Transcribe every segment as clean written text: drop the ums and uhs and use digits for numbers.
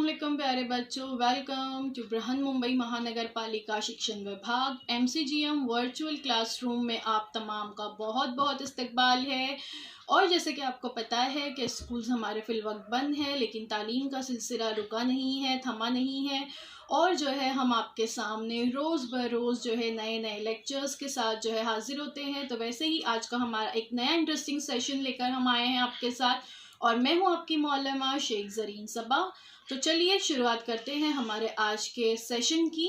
अस्सलाम प्यारे बच्चों, वेलकम टू बृहन मुंबई महानगर पालिका शिक्षण विभाग MCGM वर्चुअल क्लासरूम में आप तमाम का बहुत बहुत इस्तकबाल है। और जैसे कि आपको पता है कि स्कूल्स हमारे फिलवक्त बंद है, लेकिन तालीम का सिलसिला रुका नहीं है, थमा नहीं है। और जो है हम आपके सामने रोज़ ब रोज़ जो है नए नए लेक्चर्स के साथ जो है हाजिर होते हैं। तो वैसे ही आज का हमारा एक नया इंटरेस्टिंग सेशन लेकर हम आए हैं आपके साथ, और मैं हूं आपकी मौलमा शेख ज़रीन सबा। तो चलिए शुरुआत करते हैं हमारे आज के सेशन की।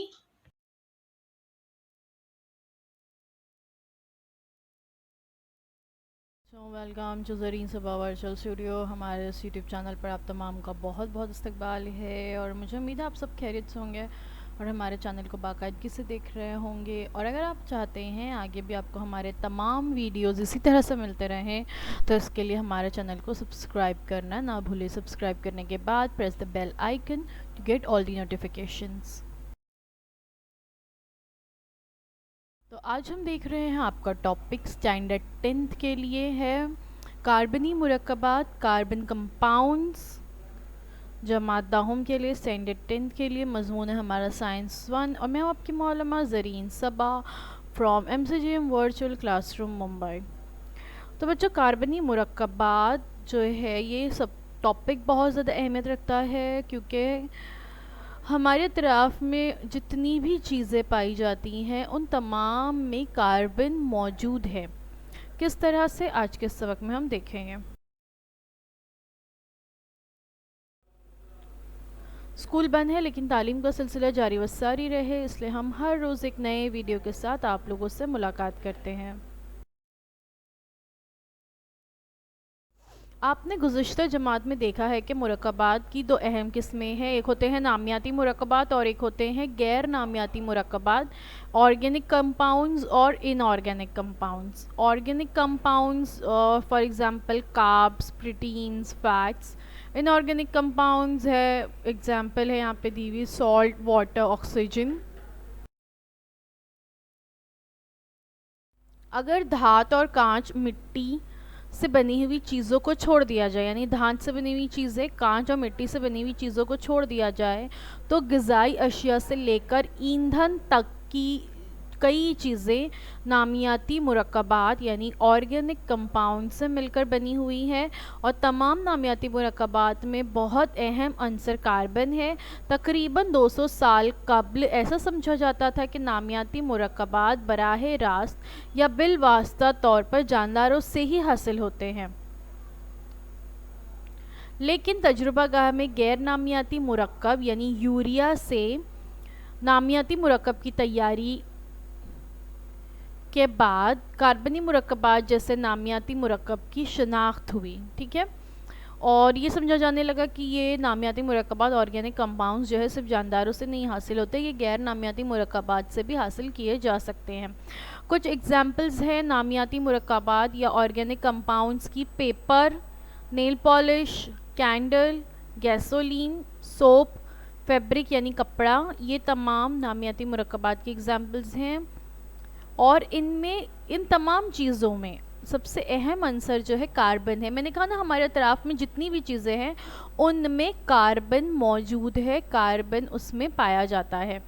Welcome to Zareen Saba virtual studio. हमारे इस यूट्यूब चैनल पर आप तमाम का बहुत बहुत इस्तकबाल है और मुझे उम्मीद है आप सब खैरियत से होंगे और हमारे चैनल को बाकायदगी से देख रहे होंगे। और अगर आप चाहते हैं आगे भी आपको हमारे तमाम वीडियोस इसी तरह से मिलते रहें तो इसके लिए हमारे चैनल को सब्सक्राइब करना ना भूलें। सब्सक्राइब करने के बाद press the bell icon to get all the notifications. तो आज हम देख रहे हैं आपका टॉपिक स्टैंडर्ड 10th के लिए है कार्बनी मुरक्कबात, कार्बन कंपाउंड्स। जमात दाहुम के लिए स्टैंडर्ड 10th के लिए मजमून है हमारा साइंस 1 और मैं हूँ आपकी मौलमा Zareen Saba from MCGM virtual classroom Mumbai. तो बच्चों, कार्बनी मुरक्कबात जो है ये सब टॉपिक बहुत ज़्यादा अहमियत रखता है, क्योंकि हमारे इतराफ़ में जितनी भी चीज़ें पाई जाती हैं उन तमाम में कार्बन मौजूद है। किस तरह से, आज के सबक में हम देखेंगे। स्कूल बंद है लेकिन तालीम का सिलसिला जारी व सारी रहे, इसलिए हम हर रोज़ एक नए वीडियो के साथ आप लोगों से मुलाकात करते हैं। आपने गुज़श्ता जमात में देखा है कि मुरक्कबात की दो अहम किस्में हैं। एक होते हैं नामियाती मुरक्कबात और एक होते हैं गैर नामियाती मुरक्कबात, ऑर्गेनिक कंपाउंड्स और inorganic compounds. Organic compounds for example carbs, proteins, fats. Inorganic compounds है, एग्जांपल है यहाँ पे दी हुई सॉल्ट, वाटर, ऑक्सीजन। अगर धात और कांच, मिट्टी से बनी हुई चीज़ों को छोड़ दिया जाए, यानी धात से बनी हुई चीज़ें, कांच और मिट्टी से बनी हुई चीज़ों को छोड़ दिया जाए, तो ग़िज़ाई अशिया से लेकर ईंधन तक की कई चीज़ें नामियाती मुरक्कबात यानी ऑर्गेनिक कंपाउंड से मिलकर बनी हुई हैं। और तमाम नामियाती मुरक्कबात में बहुत अहम अंसर कार्बन है। तकरीबन 200 साल कब्ल ऐसा समझा जाता था कि नामियाती मुरक्कबात बराह रास्त या बिलवास्ता तौर पर जानदारों से ही हासिल होते हैं, लेकिन तजुर्बागाह में गैर नामियाती मुरक्कब यानी यूरिया से नामियाती मुरक्कब की तैयारी के बाद कार्बनी मुरक्कबात जैसे नामियाती मुरक्कब की शनाख्त हुई। ठीक है, और ये समझा जाने लगा कि ये नामियाती मुरक्कबात ऑर्गेनिक कंपाउंड्स जो है सिर्फ जानदारों से नहीं हासिल होते, ये गैर नामियाती मुरक्कबात से भी हासिल किए जा सकते हैं। कुछ एग्जांपल्स हैं नामियाती मुरक्कबात या ऑर्गेनिक कंपाउंड्स की: paper, nail polish, candle, gasoline, soap, fabric यानी कपड़ा। ये तमाम नामियाती मुरक्कबात की एग्जांपल्स हैं। और इनमें, इन तमाम चीज़ों में सबसे अहम अंसर जो है कार्बन है। मैंने कहा ना, हमारे इतराफ़ में जितनी भी चीज़ें हैं उनमें कार्बन मौजूद है, कार्बन उसमें पाया जाता है।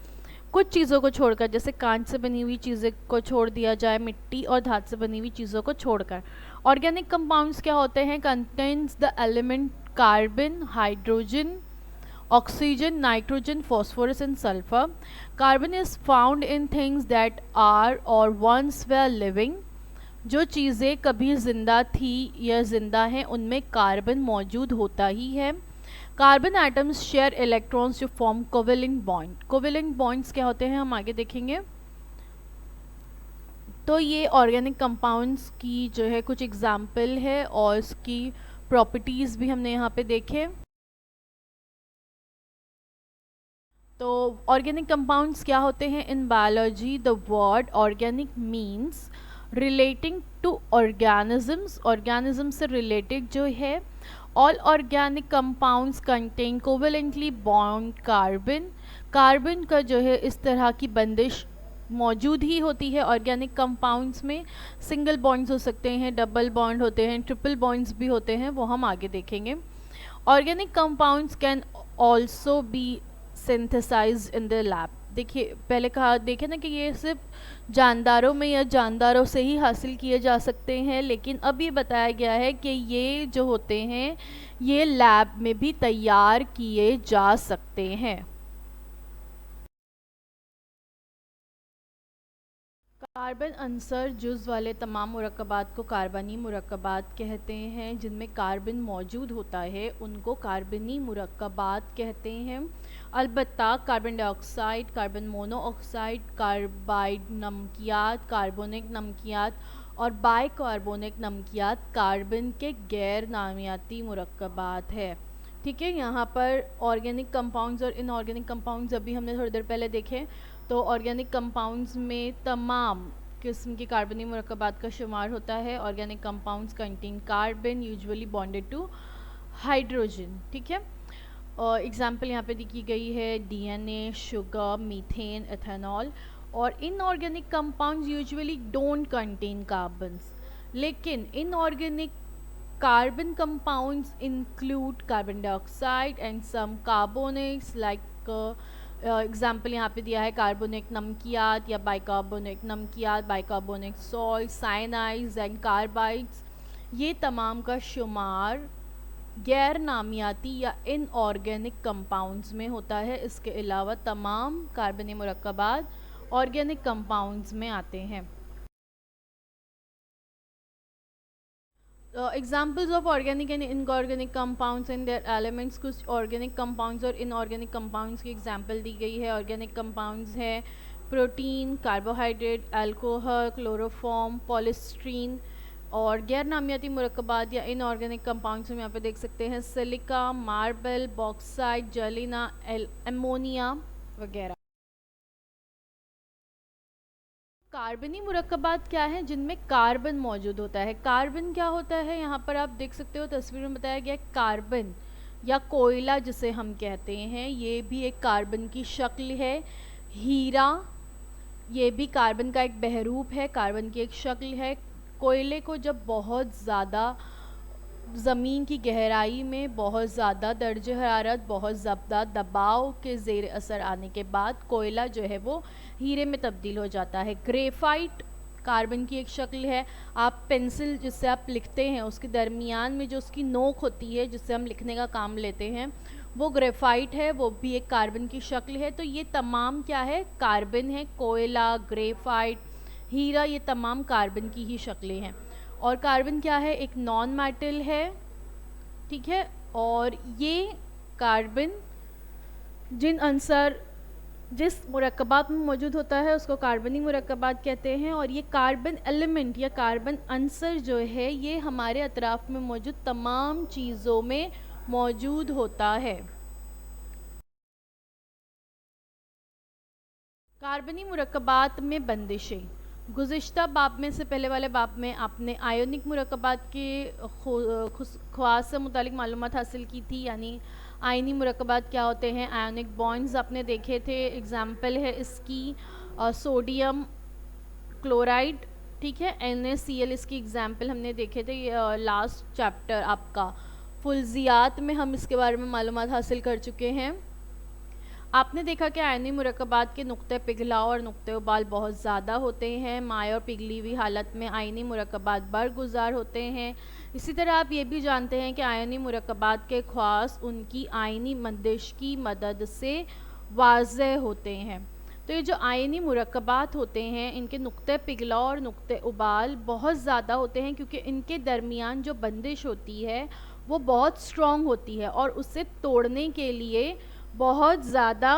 कुछ चीज़ों को छोड़कर, जैसे कांच से बनी हुई चीज़ें को छोड़ दिया जाए, मिट्टी और धात से बनी हुई चीज़ों को छोड़कर। ऑर्गेनिक कंपाउंड्स क्या होते हैं? Contains the element carbon, hydrogen, oxygen, nitrogen, phosphorus and sulfur. Carbon is found in things that are or once were living. जो चीज़ें कभी ज़िंदा थी या ज़िंदा हैं उनमें कार्बन मौजूद होता ही है। Carbon atoms share electrons to form covalent bond. Covalent bonds क्या होते हैं हम आगे देखेंगे। तो ये ऑर्गेनिक कंपाउंड्स की जो है कुछ एग्जाम्पल है और इसकी प्रॉपर्टीज़ भी हमने यहाँ पे देखे। तो ऑर्गेनिक कंपाउंड्स क्या होते हैं in biology? The word organic means relating to organisms, organism से रिलेटेड जो है। All organic compounds contain covalently bond carbon. Carbon का जो है इस तरह की बंदिश मौजूद ही होती है ऑर्गेनिक कंपाउंड्स में। सिंगल बॉन्ड्स हो सकते हैं, डबल बॉन्ड होते हैं, ट्रिपल बॉन्ड्स भी होते हैं, वो हम आगे देखेंगे। Organic compounds can also be synthesised in the lab. देखिए पहले कहा देखे ना कि ये सिर्फ जानदारों में या जानदारों से ही हासिल किए जा सकते हैं, लेकिन अब ये बताया गया है कि ये जो होते हैं ये लैब में भी तैयार किए जा सकते हैं। कार्बन अंसर जुज़ वाले तमाम मुरक्कबात को कार्बनी मुरक्कबात कहते हैं। जिनमें कार्बन मौजूद होता है उनको कार्बनी मुरक्कबात कहते हैं। अलबत्ता carbon dioxide, carbon monoxide, carbide नमकियात, कार्बोनिक नमकियात और बाइकार्बोनिक नमकियात कार्बन के गैर नामियाती मुरक्कबात है। ठीक है, यहाँ पर ऑर्गेनिक कंपाउंड्स और इनऑर्गेनिक कंपाउंड्स अभी हमने थोड़ी देर पहले देखे। तो ऑर्गेनिक कंपाउंड्स में तमाम किस्म की कार्बनी मुरक्कबात का शुमार होता है। Organic compounds contain carbon usually bonded to hydrogen. ठीक है, और एग्जांपल यहाँ पे दी गई है डीएनए, शुगर, मीथेन, एथेनॉल। और inorganic compounds usually don't contain carbons, लेकिन inorganic carbon compounds include carbon dioxide and some carbonates like example यहाँ पे दिया है कार्बोनिक नमकियात या बाइकार्बोनिक नमकियात, bicarbonic salt, cyanides and carbides. ये तमाम का शुमार गैर नामियाती या इनऑर्गेनिक कंपाउंड्स में होता है। इसके अलावा तमाम कार्बनी मुरक्कबात ऑर्गेनिक कंपाउंड्स में आते हैं। Examples of organic and inorganic compounds and their elements. कुछ ऑर्गेनिक कंपाउंड्स और इनऑर्गेनिक कंपाउंड्स की एग्जाम्पल दी गई है। ऑर्गेनिक कंपाउंड्स है protein, carbohydrate, alcohol, chloroform, polystyrene. और गैर नामियाती मुरक्कबात या इनऑर्गेनिक कंपाउंड्स में यहाँ पे देख सकते हैं सिलिका, मार्बल, बॉक्साइट, जलीना, एमोनिया वगैरह। कार्बनी मुरक्कबात क्या है? जिनमें कार्बन मौजूद होता है। कार्बन क्या होता है? यहाँ पर आप देख सकते हो तस्वीर में बताया गया है। कार्बन या कोयला जिसे हम कहते हैं, ये भी एक कार्बन की शक्ल है। हीरा, ये भी कार्बन का एक बहरूप है, कार्बन की एक शक्ल है। कोयले को जब बहुत ज़्यादा ज़मीन की गहराई में बहुत ज़्यादा दर्ज हरारत, बहुत ज़्यादा दबाव के ज़ेर असर आने के बाद कोयला जो है वो हीरे में तब्दील हो जाता है। ग्रेफाइट कार्बन की एक शक्ल है। आप पेंसिल जिससे आप लिखते हैं उसके दरमियान में जो उसकी नोक होती है जिससे हम लिखने का काम लेते हैं वो ग्रेफाइट है, वो भी एक कार्बन की शक्ल है। तो ये तमाम क्या है? कार्बन है। कोयला, ग्रेफाइट, हीरा, ये तमाम कार्बन की ही शक्लें हैं। और कार्बन क्या है? एक नॉन मेटल है। ठीक है, और ये कार्बन जिस मुरक्कबात में मौजूद होता है उसको कार्बनी मुरक्कबात कहते हैं। और ये कार्बन एलिमेंट या कार्बन अंसर जो है ये हमारे अतराफ में मौजूद तमाम चीज़ों में मौजूद होता है। कार्बनी मुरक्कबात में बंदिशें। गुज़िश्ता बाब में से पहले वाले बाब में आपने आयोनिक मुरक्कबात के ख़वास से मुतालिक मालूमात हासिल की थी, यानी आयनी मुरक्कबात क्या होते हैं। आयोनिक बॉन्ड्स आपने देखे थे। एग्जाम्पल है इसकी सोडियम क्लोराइड। ठीक है, NaCl इसकी एग्जाम्पल हमने देखे थे लास्ट चैप्टर आपका फुल्जियात में हम इसके बारे में मालूमात हासिल कर चुके हैं। आपने देखा कि आयनी मुरक्कबात के नुक्ते पिघलाव और नुक्ते उबाल बहुत ज़्यादा होते हैं। माए और पिघली हुई हालत में आयनी मुरक्कबात बरगुजार होते हैं। इसी तरह आप ये भी जानते हैं कि आयनी मुरक्कबात के ख़वास उनकी आयनी मंदिश की मदद से वाज़ेह होते हैं। तो ये जो आयनी मुरक्कबात होते हैं इनके नुक्ते पिघलाव और नुक्ते उबाल बहुत ज़्यादा होते हैं, क्योंकि इनके दरमियान जो बंदिश होती है वो बहुत स्ट्रॉन्ग होती है और उसे तोड़ने के लिए बहुत ज़्यादा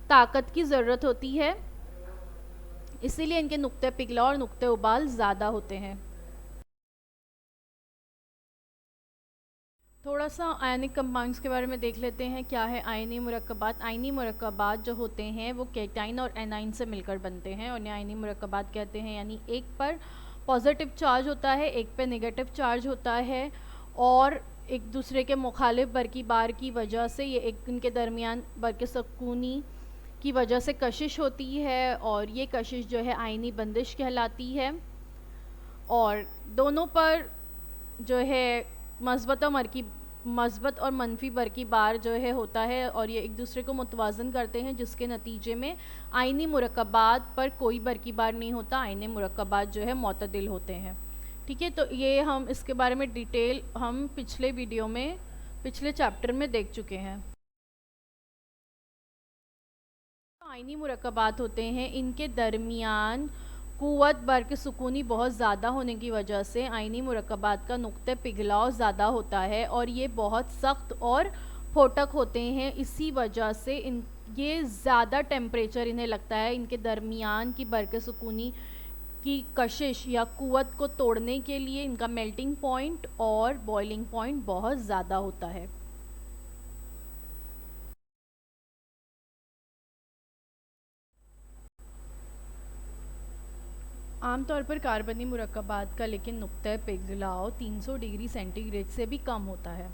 ताकत की ज़रूरत होती है। इसीलिए इनके नुक्ते पिघलाव और नुक्ते उबाल ज़्यादा होते हैं। थोड़ा सा आयनिक कंपाउंड्स के बारे में देख लेते हैं। क्या है आयनी मुरक्कबात? आयनी मुरक्कबात जो होते हैं वो कैटाइन और एनाइन से मिलकर बनते हैं और इन्हें आयनी मुरक्कबात कहते हैं। यानी एक पर पॉजिटिव चार्ज होता है, एक पे नेगेटिव चार्ज होता है और एक दूसरे के मुखालिफ बरकी बार की वजह से ये एक इनके दरमियान बरक़े सकूनी की वजह से कशिश होती है और ये कशिश जो है आयनी बंदिश कहलाती है। और दोनों पर जो है मस्बत और मस्बत और मनफी बरकी बार जो है होता है और ये एक दूसरे को मुतवाज़न करते हैं, जिसके नतीजे में आइनी मुरक्कबात पर कोई बरकी बार नहीं होता, आइनी मुरक्कबात जो है मुतदिल होते हैं। ठीक है, तो ये हम इसके बारे में डिटेल हम पिछले वीडियो में पिछले चैप्टर में देख चुके हैं। आइनी मुरक्कबात होते हैं, इनके दरमियान क़ुव्वत बर्क़ सुकूनी बहुत ज़्यादा होने की वजह से आइनी मुरक्कबात का नुक्ते पिघलाव ज़्यादा होता है और ये बहुत सख्त और फोटक होते हैं। इसी वजह से ये ज़्यादा टेम्परेचर इन्हें लगता है, इनके दरमियान की बर्क़ सुकूनी की कशिश या क़ुव्वत को तोड़ने के लिए इनका मेल्टिंग पॉइंट और बॉइलिंग पॉइंट बहुत ज़्यादा होता है। आमतौर पर कार्बनी मुरक्कबात का लेकिन नुक्ता पिघलाव 300 डिग्री सेंटीग्रेड से भी कम होता है।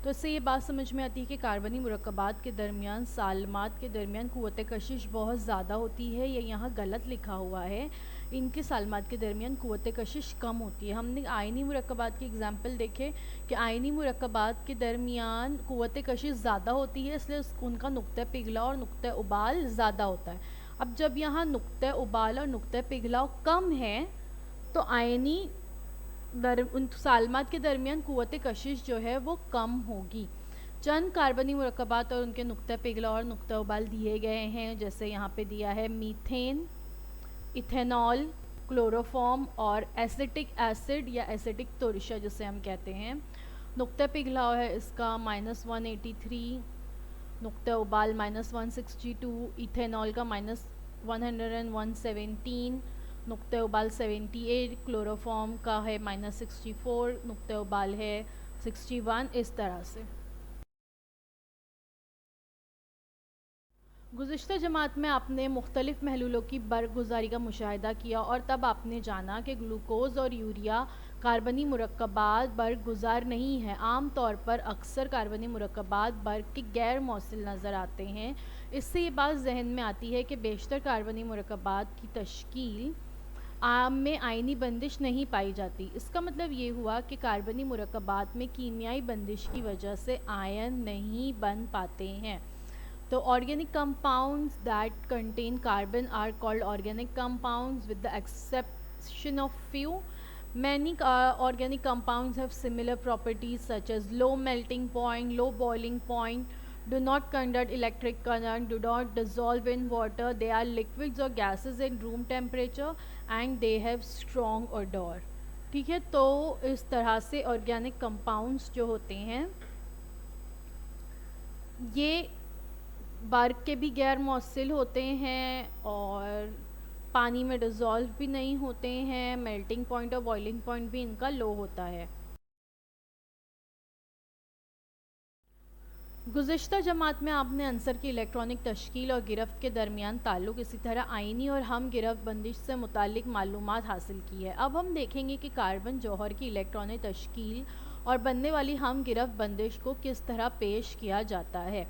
तो इससे ये बात समझ में आती है कि कार्बनी मुरक्कबात के दरमियान सालमात के दरमियान क़ुव्वत कशिश बहुत ज़्यादा होती है। ये यहाँ गलत लिखा हुआ है, इनके सालमात के दरमियान क़ुव्वत कशिश कम होती है। हमने आइनी मुरक्कबात की एग्जांपल देखे कि आइनी मुरक्कबात के दरमियान क़ुव्वत कशिश ज़्यादा होती है, इसलिए उनका नुक्ता पिघलाव और नुक्ता उबाल ज़्यादा होता है। अब जब यहाँ नुक्ता उबाल और नुक्ता पिघलाव कम है तो आयनी उन सालमात के दरमियान क़ुव्वत कशिश जो है वो कम होगी। चंद कार्बनी मुरक्कबात और उनके नुक्ता पिघलाव और नुक्ता उबाल दिए गए हैं, जैसे यहाँ पे दिया है मीथेन, इथेनॉल, क्लोरोफॉर्म और एसिटिक एसिड या एसिटिक तोरिशा जिसे हम कहते हैं। नुक्ता पिघलाव है इसका -183, नुक्ता उबाल -162, इथेनॉल का -117, नुक्ता उबाल 78, क्लोरोफॉर्म का है -64, नुक्ता उबाल है 61। इस तरह से गुज़िश्ता जमात में आपने मुख्तलिफ़ महलूलों की बरगुज़ारी का मुशाहिदा किया और तब आपने जाना कि ग्लूकोज़ और यूरिया कार्बनी मुरक्कबात बरगुज़ार नहीं है। आम तौर पर अक्सर कार्बनी मुरक्कबात बर्क़ के गैर मौसिल नज़र आते हैं। इससे ये बात जहन में आती है कि बेशतर कार्बनी मुरक्कबात की तश्कील आम में आइनी बंदिश नहीं पाई जाती। इसका मतलब ये हुआ कि कार्बनी मुरक्कबात में कीमियाई बंदिश की वजह से आयन नहीं बन पाते हैं। तो organic compounds that contain carbon are called organic compounds with the exception of few. Many organic compounds have similar properties such as low melting point, low boiling point, do not conduct electric current, do not dissolve in water, they are liquids or gases in room temperature and they have strong odor. ठीक है, तो इस तरह से organic compounds जो होते हैं ये बर्क़ के भी गैर मौसिल होते हैं और पानी में डिज़ोल्व भी नहीं होते हैं। मेल्टिंग पॉइंट और बॉइलिंग पॉइंट भी इनका लो होता है। गुज़िश्ता जमात में आपने अंसर की इलेक्ट्रॉनिक तश्कील और गिरफ्त के दरमियान ताल्लुक़, इसी तरह आइनी और हम गिरफ्त बंदिश से मुताल्लिक़ मालूमात हासिल की है। अब हम देखेंगे कि कार्बन जौहर की इलेक्ट्रॉनिक तश्कील और बनने वाली हम गिरफ्त बंदिश को किस तरह पेश किया जाता है।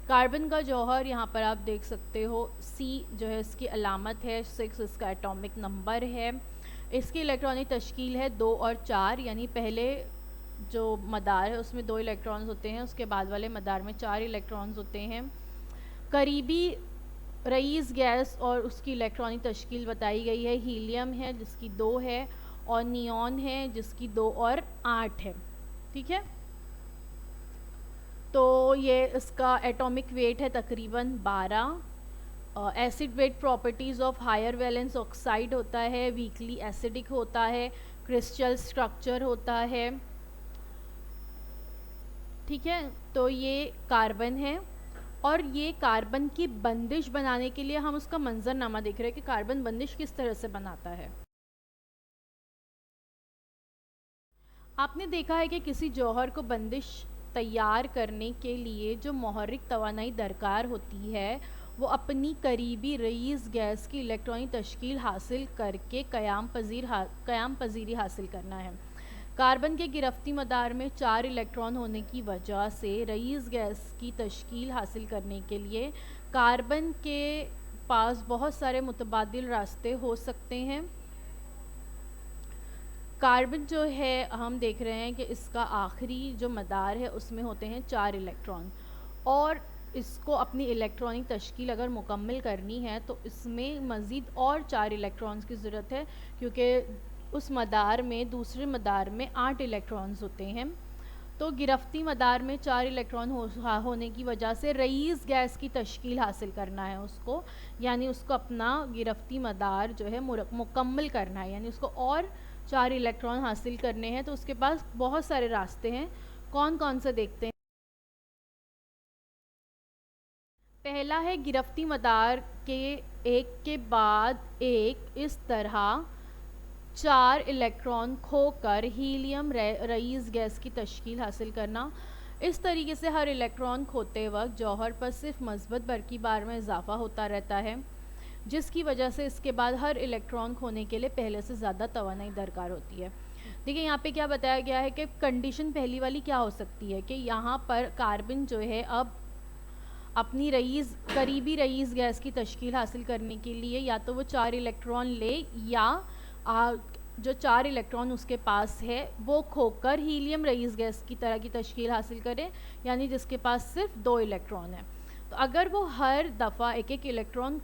कार्बन का जौहर यहाँ पर आप देख सकते हो, C जो है इसकी अलामत है, 6 इसका एटॉमिक नंबर है। इसकी इलेक्ट्रॉनिक तश्कील है 2 और 4, यानी पहले जो मदार है उसमें 2 इलेक्ट्रॉन्स होते हैं, उसके बाद वाले मदार में 4 इलेक्ट्रॉन्स होते हैं। करीबी रईस गैस और उसकी इलेक्ट्रॉनिक तश्कील बताई गई है। हीलियम है जिसकी 2 है और नियॉन है जिसकी 2 और 8 है। ठीक है, तो ये इसका एटॉमिक वेट है तकरीबन 12। Acid weight properties of higher valence oxide होता है, वीकली एसिडिक होता है, क्रिस्टल स्ट्रक्चर होता है। ठीक है, तो ये कार्बन है और ये कार्बन की बंदिश बनाने के लिए हम उसका मंजरनामा देख रहे हैं कि कार्बन बंदिश किस तरह से बनाता है। आपने देखा है कि किसी जौहर को बंदिश तैयार करने के लिए जो मुहर्रिक तवानाई दरकार होती है वो अपनी करीबी रईस गैस की इलेक्ट्रॉनिक तश्कील हासिल करके क़याम पजीरी हासिल करना है। कार्बन के गिरफ्ती मदार में 4 इलेक्ट्रॉन होने की वजह से रईस गैस की तश्कील हासिल करने के लिए कार्बन के पास बहुत सारे मुतबादिल रास्ते हो सकते हैं। कार्बन जो है हम देख रहे हैं कि इसका आखिरी जो मदार है उसमें होते हैं 4 इलेक्ट्रॉन, और इसको अपनी इलेक्ट्रॉनिक तश्कील अगर मुकम्मल करनी है तो इसमें मज़ीद और 4 इलेक्ट्रॉन्स की ज़रूरत है, क्योंकि उस मदार में, दूसरे मदार में 8 इलेक्ट्रॉन्स होते हैं। तो गिरफ्ती मदार में 4 इलेक्ट्रॉन होने की वजह से रईस गैस की तश्कील हासिल करना है उसको, यानी उसको अपना गिरफ्ती मदार जो है मुकम्मल करना है, यानी उसको और 4 इलेक्ट्रॉन हासिल करने हैं। तो उसके पास बहुत सारे रास्ते हैं, कौन कौन से देखते हैं। पहला है गिरफ्ती मदार के एक के बाद एक इस तरह 4 इलेक्ट्रॉन खोकर हीलियम रईस गैस की तश्कील हासिल करना। इस तरीके से हर इलेक्ट्रॉन खोते वक्त जौहर पर सिर्फ मस्बत बरकी बार में इजाफा होता रहता है, जिसकी वजह से इसके बाद हर इलेक्ट्रॉन खोने के लिए पहले से ज़्यादा तवानाई दरकार होती है। देखिए यहाँ पे क्या बताया गया है कि कंडीशन पहली वाली क्या हो सकती है कि यहाँ पर कार्बन जो है अब अपनी करीबी रईस गैस की तश्कील हासिल करने के लिए या तो वो 4 इलेक्ट्रॉन ले, या जो 4 इलेक्ट्रॉन उसके पास है वो खोकर हीलियम रईस गैस की तरह की तश्कील हासिल करे, यानी जिसके पास सिर्फ 2 इलेक्ट्रॉन है। तो अगर वो हर दफ़ा एक एक इलेक्ट्रॉन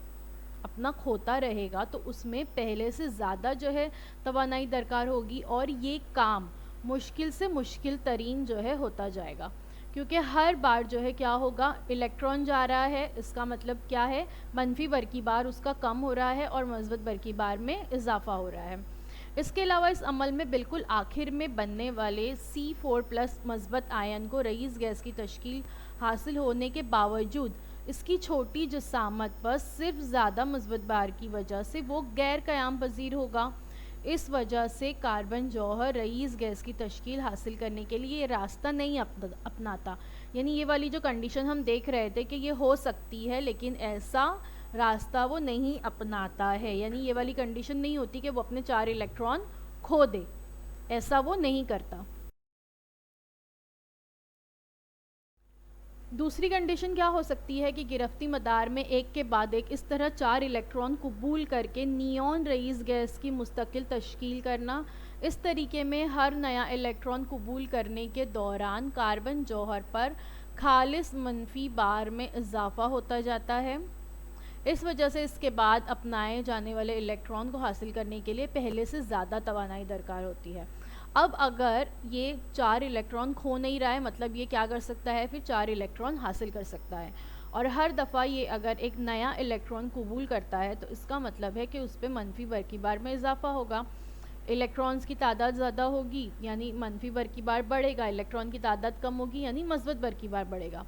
अपना खोता रहेगा तो उसमें पहले से ज़्यादा जो है तवानाई दरकार होगी, और ये काम मुश्किल से मुश्किल तरीन जो है होता जाएगा, क्योंकि हर बार जो है क्या होगा, इलेक्ट्रॉन जा रहा है, इसका मतलब क्या है, मनफी बरकी बार उसका कम हो रहा है और मस्बत बरकी बार में इजाफा हो रहा है। इसके अलावा इस अमल में बिल्कुल आखिर में बनने वाले C4+ मस्बत आयन को रईस गैस की तश्कील हासिल होने के बावजूद इसकी छोटी जसामत पर सिर्फ ज़्यादा मस्बत बार की वजह से वो गैर क़याम पजीर होगा। इस वजह से कार्बन जौहर रईस गैस की तश्कील हासिल करने के लिए ये रास्ता नहीं अपनाता, यानी ये वाली जो कंडीशन हम देख रहे थे कि ये हो सकती है, लेकिन ऐसा रास्ता वो नहीं अपनाता है, यानी ये वाली कंडीशन नहीं होती कि वो अपने 4 इलेक्ट्रॉन खो दे, ऐसा वो नहीं करता। दूसरी कंडीशन क्या हो सकती है कि गिरफ्ती मदार में एक के बाद एक इस तरह 4 इलेक्ट्रॉन कबूल करके नियॉन रईस गैस की मुस्तकिल तश्कील करना। इस तरीके में हर नया इलेक्ट्रॉन कबूल करने के दौरान कार्बन जौहर पर खालिस मनफी बार में इजाफा होता जाता है। इस वजह से इसके बाद अपनाए जाने वाले इलेक्ट्रॉन को हासिल करने के लिए पहले से ज़्यादा तवानाई दरकार होती है। अब अगर ये 4 इलेक्ट्रॉन खो नहीं रहा है, मतलब ये क्या कर सकता है, फिर 4 इलेक्ट्रॉन हासिल कर सकता है, और हर दफ़ा ये अगर एक नया इलेक्ट्रॉन कबूल करता है तो इसका मतलब है कि उस पर मनफी बरकी बार में इजाफा होगा। इलेक्ट्रॉन्स की तादाद ज़्यादा होगी यानी मनफी बरकी बार बढ़ेगा, इलेक्ट्रॉन की तादाद कम होगी यानी मस्बत बरकी बार बढ़ेगा।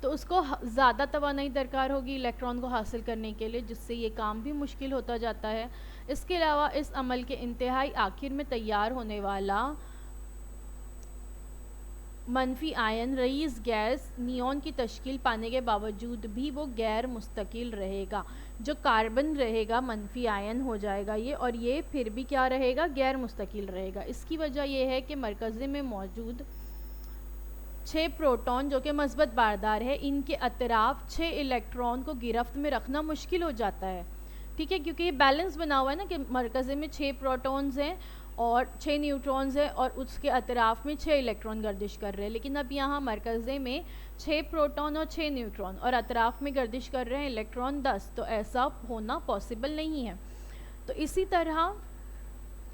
तो उसको ज़्यादा तवानाई दरकार होगी इलेक्ट्रॉन को हासिल करने के लिए, जिससे ये काम भी मुश्किल होता जाता है। इसके अलावा इस अमल के इंतहाई आखिर में तैयार होने वाला मनफी आयन रईस गैस नियॉन की तश्कील पाने के बावजूद भी वो गैर मुस्तकिल रहेगा। जो कार्बन रहेगा मनफी आयन हो जाएगा ये, और ये फिर भी क्या रहेगा, गैर मुस्तकिल रहेगा। इसकी वजह यह है कि मरकज़े में मौजूद 6 प्रोटॉन जो कि मस्बत बारदार है, इनके अतराफ 6 इलेक्ट्रॉन को गिरफ्त में रखना मुश्किल हो जाता है। ठीक है, क्योंकि ये बैलेंस बना हुआ है ना कि मरकज़े में 6 प्रोटॉन्स हैं और 6 न्यूट्रॉन्स हैं और उसके अतराफ में 6 इलेक्ट्रॉन गर्दिश कर रहे हैं। लेकिन अब यहाँ मरकज़े में 6 प्रोटॉन और 6 न्यूट्रॉन और अतराफ में गर्दिश कर रहे हैं इलेक्ट्रॉन 10, तो ऐसा होना पॉसिबल नहीं है। तो इसी तरह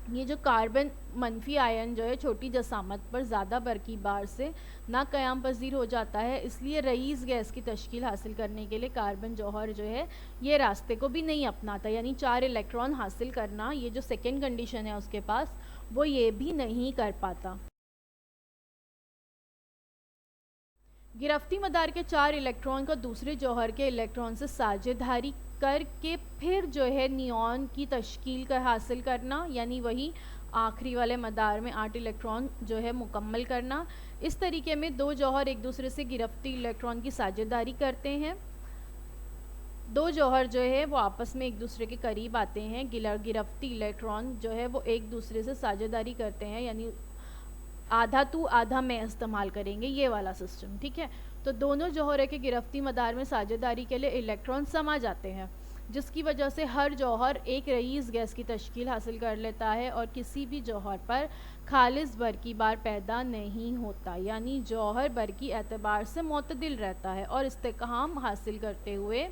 ये जो कार्बन मनफी आयन जो है छोटी जसामत पर ज़्यादा बरकी बार से ना क़याम पजीर हो जाता है, इसलिए रईस गैस की तश्कील हासिल करने के लिए कार्बन जौहर जो है ये रास्ते को भी नहीं अपनाता, यानी 4 इलेक्ट्रॉन हासिल करना, ये जो सेकेंड कंडीशन है उसके पास, वो ये भी नहीं कर पाता। गिरफ्ती मदार के 4 इलेक्ट्रॉन को दूसरे जौहर के इलेक्ट्रॉन से साझेदारी करके फिर जो है नियॉन की तश्कील का हासिल करना, यानी वही आखिरी वाले मदार में 8 इलेक्ट्रॉन जो है मुकम्मल करना। इस तरीके में 2 जौहर एक दूसरे से गिरफ्ती इलेक्ट्रॉन की साझेदारी करते हैं। 2 जौहर जो है वो आपस में एक दूसरे के करीब आते हैं, गिरफ्ती इलेक्ट्रॉन जो है वो एक दूसरे से साझेदारी करते हैं, यानी आधा तू आधा मैं इस्तेमाल करेंगे, ये वाला सिस्टम। ठीक है, तो दोनों जौहर के गिरफ्ती मदार में साझेदारी के लिए इलेक्ट्रॉन समा जाते हैं। जिसकी वजह से हर जौहर एक रईस गैस की तश्कील हासिल कर लेता है और किसी भी जौहर पर खालिस बरकी बार पैदा नहीं होता, यानी जौहर बरकी एतबार से मुतदिल रहता है और इस्तेकाम हासिल करते हुए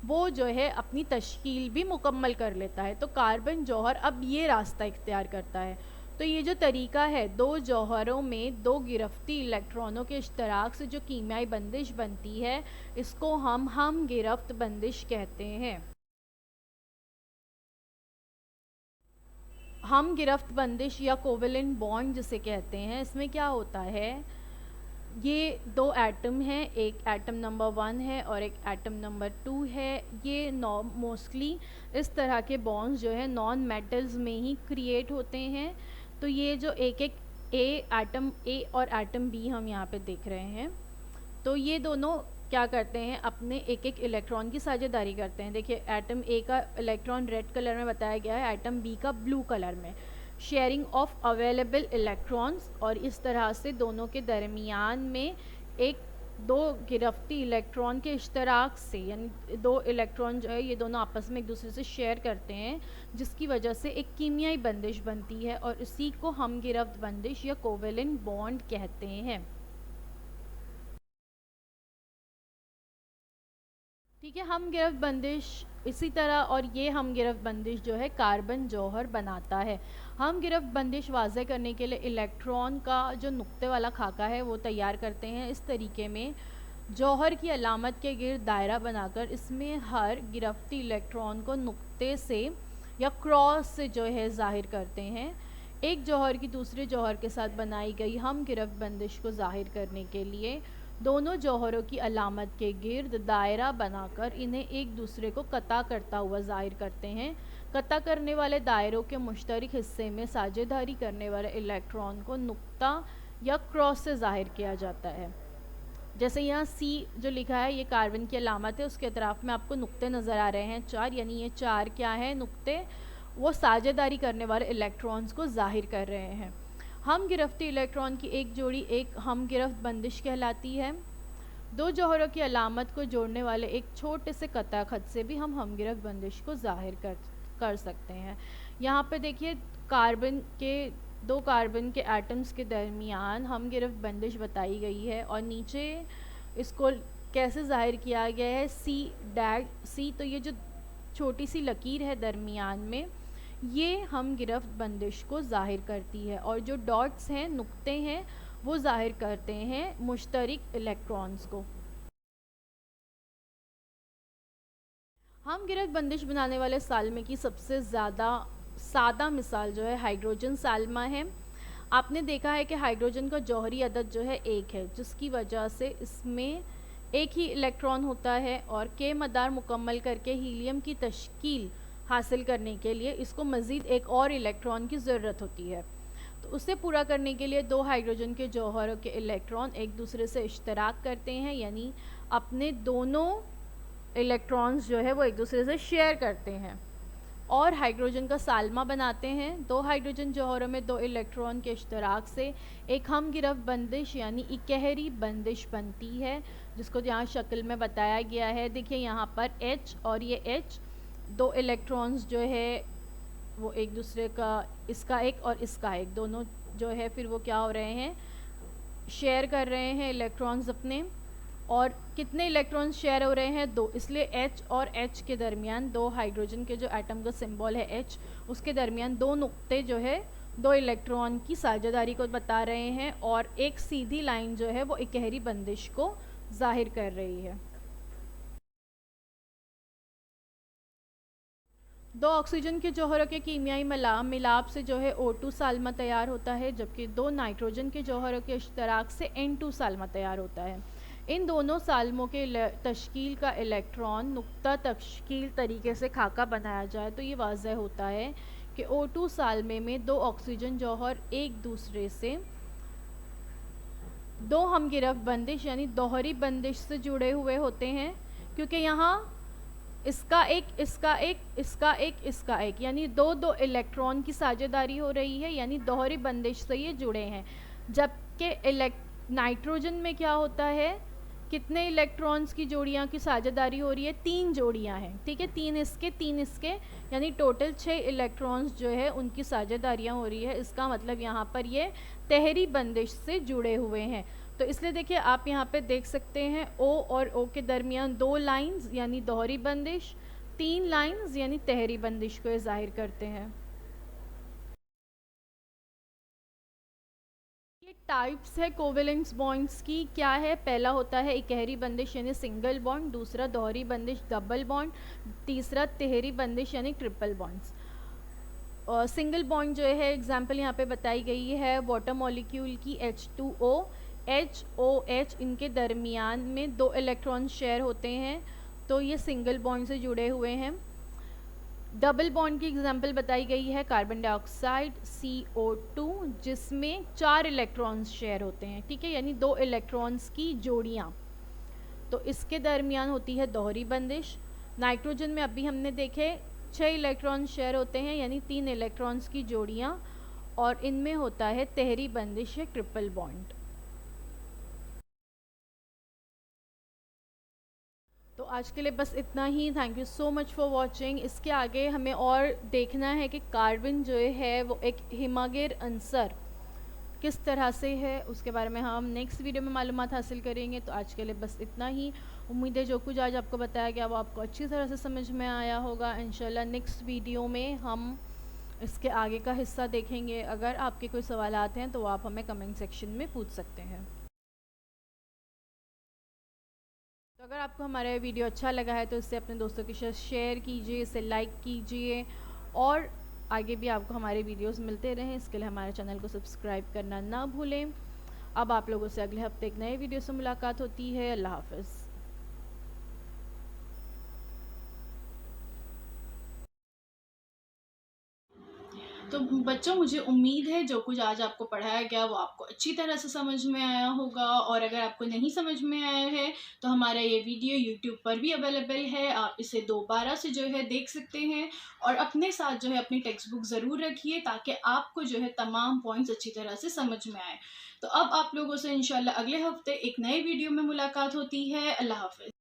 वो जो है अपनी तश्कील भी मुकम्मल कर लेता है। तो कार्बन जौहर अब ये रास्ता इख्तियार करता है। तो ये जो तरीका है, दो जौहरों में दो गिरफ्ती इलेक्ट्रॉनों के इश्तराक से जो कीमियाई बंदिश बनती है, इसको हम गिरफ्त बंदिश कहते हैं। हम गिरफ्त बंदिश या कोवेलेंट बॉन्ड जिसे कहते हैं, इसमें क्या होता है, ये दो एटम हैं, एक एटम नंबर 1 है और एक एटम नंबर 2 है। ये मोस्टली इस तरह के बॉन्ड्स जो है नॉन मेटल्स में ही क्रिएट होते हैं। तो ये जो एक एटम ए और एटम बी हम यहाँ पे देख रहे हैं, तो ये दोनों क्या करते हैं, अपने एक एक इलेक्ट्रॉन की साझेदारी करते हैं। देखिए एटम ए का इलेक्ट्रॉन रेड कलर में बताया गया है, एटम बी का ब्लू कलर में। शेयरिंग ऑफ अवेलेबल इलेक्ट्रॉन्स, और इस तरह से दोनों के दरमियान में एक दो गिरफ्ती इलेक्ट्रॉन के इश्तराक से, यानी दो इलेक्ट्रॉन जो है ये दोनों आपस में एक दूसरे से शेयर करते हैं, जिसकी वजह से एक कीमियाई बंदिश बनती है और इसी को हम गिरफ्त बंदिश या कोवेलेंट बॉन्ड कहते हैं। ठीक है, हम गिरफ्त बंदिश इसी तरह, और ये हम गिरफ्त बंदिश जो है कार्बन जौहर बनाता है। हम गिरफ्त बंदिश वाज़े करने के लिए इलेक्ट्रॉन का जो नुक्ते वाला खाका है वो तैयार करते हैं। इस तरीके में जौहर की अलामत के गिर्द दायरा बनाकर इसमें हर गिरफ्ती इलेक्ट्रॉन को नुक्ते से या क्रॉस से जो है ज़ाहिर करते हैं। एक जौहर की दूसरे जौहर के साथ बनाई गई हम गिरफ्त बंदिश को ज़ाहिर करने के लिए दोनों जौहरों की अलामत के गिर्द दायरा बनाकर इन्हें एक दूसरे को कता करता हुआ ज़ाहिर करते हैं। कता करने वाले दायरों के मुश्तरक हिस्से में साझेदारी करने वाले इलेक्ट्रॉन को नुक्ता या क्रॉस से ज़ाहिर किया जाता है। जैसे यहाँ सी जो लिखा है ये कार्बन की अलामत है, उसके अतराफ़ में आपको नुक्ते नज़र आ रहे हैं 4, यानी ये 4 क्या है, नुक्ते, वो साझेदारी करने वाले इलेक्ट्रॉन्स को ज़ाहिर कर रहे हैं। हम गिरफ्ती इलेक्ट्रॉन की एक जोड़ी एक हम गिरफ्त बंदिश कहलाती है। दो जौहरों की अलामत को जोड़ने वाले एक छोटे से कता खत से भी हम गिरफ्त बंदिश को ज़ाहिर कर सकते हैं। यहाँ पे देखिए दो कार्बन के एटम्स के दरमियान हम गिरफ्त बंदिश बताई गई है और नीचे इसको कैसे ज़ाहिर किया गया है, सी, तो ये जो छोटी सी लकीर है दरमियान में, ये हम गिरफ्त बंदिश को ज़ाहिर करती है, और जो डॉट्स हैं, नुक्ते हैं, वो ज़ाहिर करते हैं मुश्तरक इलेक्ट्रॉन्स को। हम गिरफ्त बंदिश बनाने वाले सालमे की सबसे ज़्यादा सादा मिसाल जो है हाइड्रोजन सालमा है। आपने देखा है कि हाइड्रोजन का जौहरी अदद जो है 1 है, जिसकी वजह से इसमें एक ही इलेक्ट्रॉन होता है और के मदार मुकम्मल करके हीलियम की तश्कील हासिल करने के लिए इसको मज़ीद एक और इलेक्ट्रॉन की ज़रूरत होती है। तो उसे पूरा करने के लिए दो हाइड्रोजन के जौहरों के इलेक्ट्रॉन एक दूसरे से इश्तराक करते हैं, यानी अपने दोनों इलेक्ट्रॉन्स जो है वो एक दूसरे से शेयर करते हैं और हाइड्रोजन का सालमा बनाते हैं। दो हाइड्रोजन जौहरों में दो इलेक्ट्रॉन के इश्तराक से एक हम गिरफ्त बंदिश यानी इकहरी बंदिश बनती है, जिसको यहाँ शक्ल में बताया गया है। देखिए यहाँ पर H और ये H, दो इलेक्ट्रॉन्स जो है वो एक दूसरे का, इसका एक और इसका एक, दोनों जो है फिर वो क्या हो रहे हैं, शेयर कर रहे हैं इलेक्ट्रॉन्स अपने। और कितने इलेक्ट्रॉन्स शेयर हो रहे हैं, 2, इसलिए H और H के दरमियान, दो हाइड्रोजन के जो एटम का सिंबल है H, उसके दरमियान दो नुक्ते जो है दो इलेक्ट्रॉन की साझेदारी को बता रहे हैं और एक सीधी लाइन जो है वो इकहरी बंदिश को जाहिर कर रही है। दो ऑक्सीजन के जौहरों के कीमियाई मिलाप से जो है O2 सालमा तैयार होता है, जबकि दो नाइट्रोजन के जौहरों के इश्तराक से N2 सालमा तैयार होता है। इन दोनों सालमों के तश्कील का इलेक्ट्रॉन नुक्ता तश्कील तरीके से खाका बनाया जाए तो ये वाज़ह होता है कि O2 सालमे में दो ऑक्सीजन जौहर एक दूसरे से दो हम गिरफ्त बंदिश यानी दोहरी बंदिश से जुड़े हुए होते हैं, क्योंकि यहाँ इसका एक, इसका एक, इसका एक, इसका एक, यानी दो दो इलेक्ट्रॉन की साझेदारी हो रही है, यानी दोहरी बंदिश से ये जुड़े हैं। जबकि नाइट्रोजन में क्या होता है कितने इलेक्ट्रॉन्स की जोड़ियाँ की साझेदारी हो रही है? 3 जोड़ियाँ हैं, ठीक है, 3 इसके, यानी टोटल 6 इलेक्ट्रॉन्स जो है उनकी साझेदारियाँ हो रही है। इसका मतलब यहाँ पर ये तहरी बंदिश से जुड़े हुए हैं। तो इसलिए देखिए आप यहाँ पे देख सकते हैं O और O के दरमियान 2 लाइंस यानी दोहरी बंदिश, 3 लाइंस यानी तहरी बंदिश को ये जाहिर करते हैं। ये टाइप्स है कोवेलेंस बॉन्ड्स की, क्या है? पहला होता है इकहरी बंदिश यानी सिंगल बॉन्ड, दूसरा दोहरी बंदिश डबल बॉन्ड, तीसरा तिहरी बंदिश यानी ट्रिपल बॉन्ड्स। और सिंगल बॉन्ड जो है एग्जांपल यहाँ पे बताई गई है वाटर मॉलिक्यूल की H2O, HOH, इनके दरमियान में 2 इलेक्ट्रॉन शेयर होते हैं, तो ये सिंगल बॉन्ड से जुड़े हुए हैं। डबल बॉन्ड की एग्जांपल बताई गई है कार्बन डाइऑक्साइड CO2, जिसमें 4 इलेक्ट्रॉन्स शेयर होते हैं, ठीक है, यानी 2 इलेक्ट्रॉन्स की जोड़ियाँ, तो इसके दरमियान होती है दोहरी बंदिश। नाइट्रोजन में अभी हमने देखे 6 इलेक्ट्रॉन शेयर होते हैं यानी 3 इलेक्ट्रॉन्स की जोड़ियाँ, और इनमें होता है तहरी बंदिश या ट्रिपल बॉन्ड। तो आज के लिए बस इतना ही। Thank you so much for watching. इसके आगे हमें और देखना है कि कार्बन जो है वो एक हिमागिर अंसर किस तरह से है, उसके बारे में हम नेक्स्ट वीडियो में मालूमात हासिल करेंगे। तो आज के लिए बस इतना ही। उम्मीद है जो कुछ आज आपको बताया गया वो आपको अच्छी तरह से समझ में आया होगा। इंशाल्लाह नेक्स्ट वीडियो में हम इसके आगे का हिस्सा देखेंगे। अगर आपके कोई सवाल आते हैं तो आप हमें कमेंट सेक्शन में पूछ सकते हैं। तो अगर आपको हमारा वीडियो अच्छा लगा है तो इसे अपने दोस्तों के साथ शेयर कीजिए, इसे लाइक कीजिए, और आगे भी आपको हमारे वीडियोस मिलते रहें इसके लिए हमारे चैनल को सब्सक्राइब करना ना भूलें। अब आप लोगों से अगले हफ्ते एक नए वीडियो से मुलाकात होती है। अल्लाह हाफ़िज़। तो बच्चों, मुझे उम्मीद है जो कुछ आज आपको पढ़ाया गया वो आपको अच्छी तरह से समझ में आया होगा, और अगर आपको नहीं समझ में आया है तो हमारा ये वीडियो YouTube पर भी अवेलेबल है, आप इसे दोबारा से जो है देख सकते हैं। और अपने साथ जो है अपनी टेक्स्ट बुक ज़रूर रखिए ताकि आपको जो है तमाम पॉइंट्स अच्छी तरह से समझ में आए। तो अब आप लोगों से इंशाल्लाह अगले हफ्ते एक नए वीडियो में मुलाकात होती है। अल्लाह हाफ़िज़।